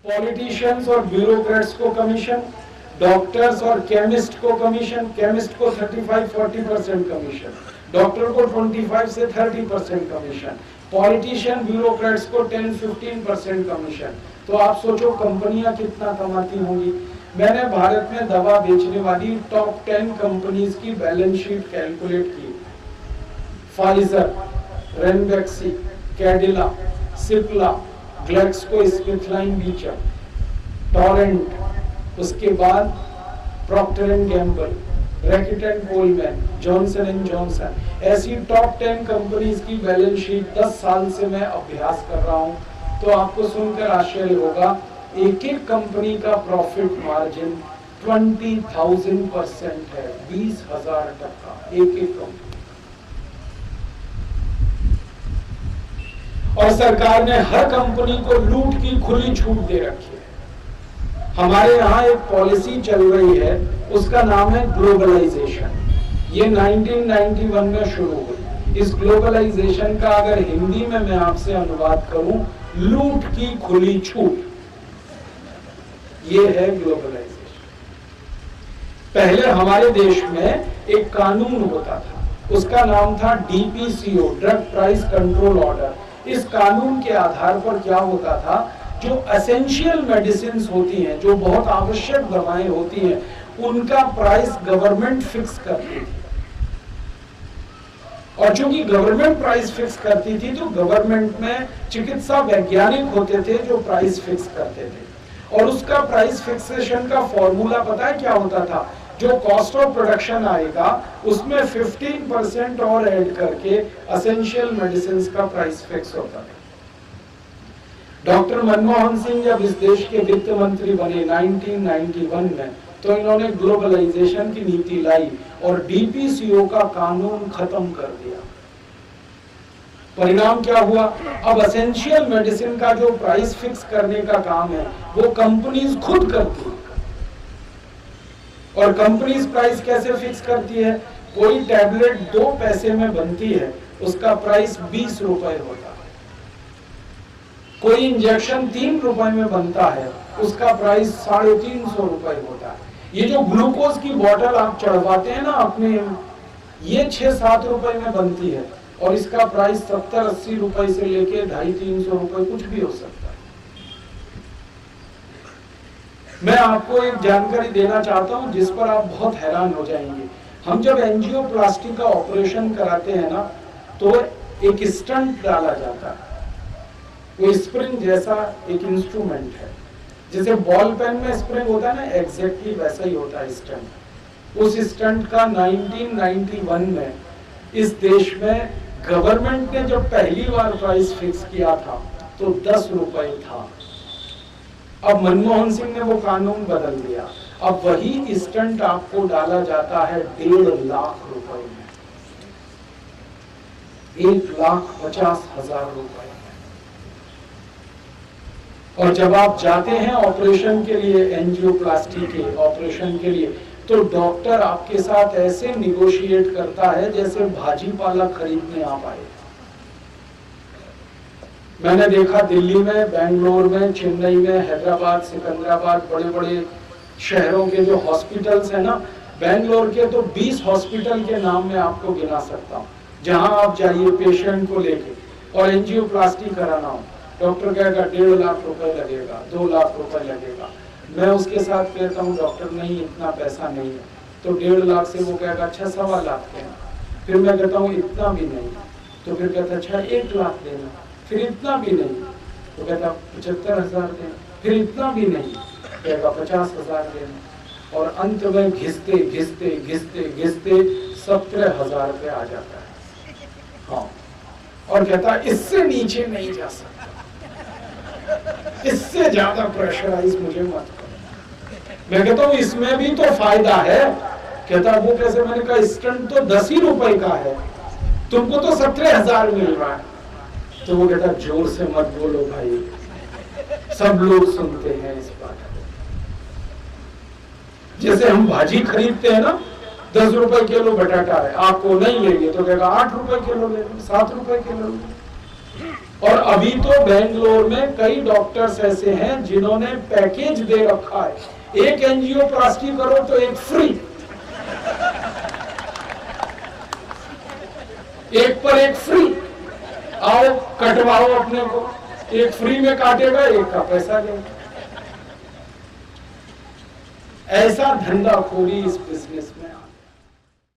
Politicians और bureaucrats को commission, doctors और केमिस्ट को कमीशन, केमिस्ट को 35-40% कमीशन, डॉक्टर को 25 से 30% कमीशन, पॉलिटिशियन ब्यूरोक्रेट्स को 10-15% कमीशन। तो आप सोचो कंपनियां कितना कमाती होंगी। मैंने भारत में दवा बेचने वाली टॉप 10 कंपनीज की बैलेंस शीट कैलकुलेट की। फाइजर, रेनबेक्सी, कैडिला, सिप्ला, ग्लैक्सोस्मिथक्लाइन, टोरेंट, उसके बाद Procter and Gamble, Reckitt and Colman, Johnson and Johnson, ऐसी टॉप 10 कंपनीज की बैलेंस शीट 10 साल से मैं अभ्यास कर रहा हूं। तो आपको सुनकर आश्चर्य होगा, एक एक कंपनी का प्रॉफिट मार्जिन 20,000% है, 20,000% एक एक कंपनी। और सरकार ने हर कंपनी को लूट की खुली छूट दे रखी है। हमारे यहाँ एक पॉलिसी चल रही है, उसका नाम है ग्लोबलाइजेशन। ये 1991 में शुरू हुई। इस ग्लोबलाइजेशन का अगर हिंदी में मैं आपसे अनुवाद करूं, लूट की खुली छूट, ये है ग्लोबलाइजेशन। पहले हमारे देश में एक कानून होता था, उसका नाम था DPCO, drug price control order. इस कानून के आधार पर क्या होता था, जो एसेंशियल मेडिसिन होती हैं, जो बहुत आवश्यक दवाएं होती हैं, उनका प्राइस गवर्नमेंट फिक्स करती थी। और चूंकि गवर्नमेंट प्राइस फिक्स करती थी, तो गवर्नमेंट में चिकित्सा वैज्ञानिक होते थे जो प्राइस फिक्स करते थे। और उसका प्राइस फिक्सेशन का फॉर्मूला पता है क्या होता था? जो कॉस्ट ऑफ प्रोडक्शन आएगा उसमें 15% और ऐड करके एसेंशियल मेडिसिन का प्राइस फिक्स होता था। डॉक्टर मनमोहन सिंह जब इस देश के वित्त मंत्री बने 1991 में, तो इन्होंने ग्लोबलाइजेशन की नीति लाई और डीपीसीओ का कानून खत्म कर दिया। परिणाम क्या हुआ? अब एसेंशियल मेडिसिन का जो प्राइस फिक्स करने का काम है वो कंपनीज खुद करती है। और कंपनीज प्राइस कैसे फिक्स करती है? कोई टैबलेट 2 पैसे में बनती है, उसका प्राइस 20 रुपए होता है। कोई इंजेक्शन 3 रुपए में बनता है, उसका प्राइस 350 रुपए होता है। ये जो ग्लूकोज की बोतल आप चढ़वाते हैं ना अपने, ये 6-7 रुपए में बनती है और इसका प्राइस 70-80 रुपए से लेके 250-300 रुपए कुछ भी हो सकता है। मैं आपको एक जानकारी देना चाहता हूं जिस पर आप बहुत हैरान हो जाएंगे। हम जब एंजियोप्लास्टी का ऑपरेशन कराते हैं ना, तो एक स्टंट डाला जाता है। वो स्प्रिंग जैसा एक इंस्ट्रूमेंट है, जैसे बॉल पेन में स्प्रिंग होता है ना, एग्जैक्टली वैसा ही होता है स्टंट। उस स्टंट का 1991 में इस देश में गवर्नमेंट ने जब पहली बार प्राइस फिक्स किया था तो 10 रुपए था। अब मनमोहन सिंह ने वो कानून बदल दिया। अब वही स्टंट आपको डाला जाता है 1.5 लाख रुपए में, 1,50,000 रुपए। और जब आप जाते हैं ऑपरेशन के लिए, एंजियोप्लास्टी के ऑपरेशन के लिए, तो डॉक्टर आपके साथ ऐसे निगोशिएट करता है जैसे भाजी पाला खरीदने आप आए। मैंने देखा दिल्ली में, बेंगलोर में, चेन्नई में, हैदराबाद, सिकंदराबाद, बड़े बड़े शहरों के जो हॉस्पिटल्स है ना, बेंगलोर के तो 20 हॉस्पिटल के नाम मैं आपको गिना सकता हूँ, जहां आप जाइए पेशेंट को लेके और एंजियोप्लास्टी कराना हो, डॉक्टर कहेगा 1.5 लाख रुपए लगेगा, 2 लाख रुपए लगेगा। मैं उसके साथ कहता हूँ डॉक्टर नहीं, इतना पैसा नहीं है। तो 1.5 लाख से वो कहेगा अच्छा 1.25 लाख देना। फिर मैं कहता हूँ इतना भी नहीं, तो फिर कहता अच्छा 1 लाख देना। फिर इतना भी नहीं, तो कहता 75,000 देना। फिर इतना भी नहीं, कहेगा 50,000 देना। और अंत में घिसते घिसते घिसते घिसते 17,000 रुपये आ जाता है। हाँ, और कहता इससे नीचे नहीं जा सकता, इससे ज्यादा प्रेशराइज मुझे मत करो। मैं कहता हूँ इसमें भी तो फायदा है। कहता वो कैसे? मैंने कहा स्टंट तो 10 ही रुपए का है, तुमको तो 17,000 मिल रहा है। तो वो कहता जोर से मत बोलो भाई, सब लोग सुनते हैं इस बात को। जैसे हम भाजी खरीदते हैं ना, 10 रुपए किलो बटाटा है, आपको नहीं लेंगे तो कहेगा 8 रुपए किलो ले लो, 7 रुपए किलो ले लो। और अभी तो बेंगलोर में कई डॉक्टर्स ऐसे हैं जिन्होंने पैकेज दे रखा है, एक एंजियोप्लास्टी करो तो एक फ्री, एक पर एक फ्री, आओ कटवाओ अपने को, एक फ्री में काटेगा, एक का पैसा देगा। ऐसा धंधाखोरी इस बिजनेस में आ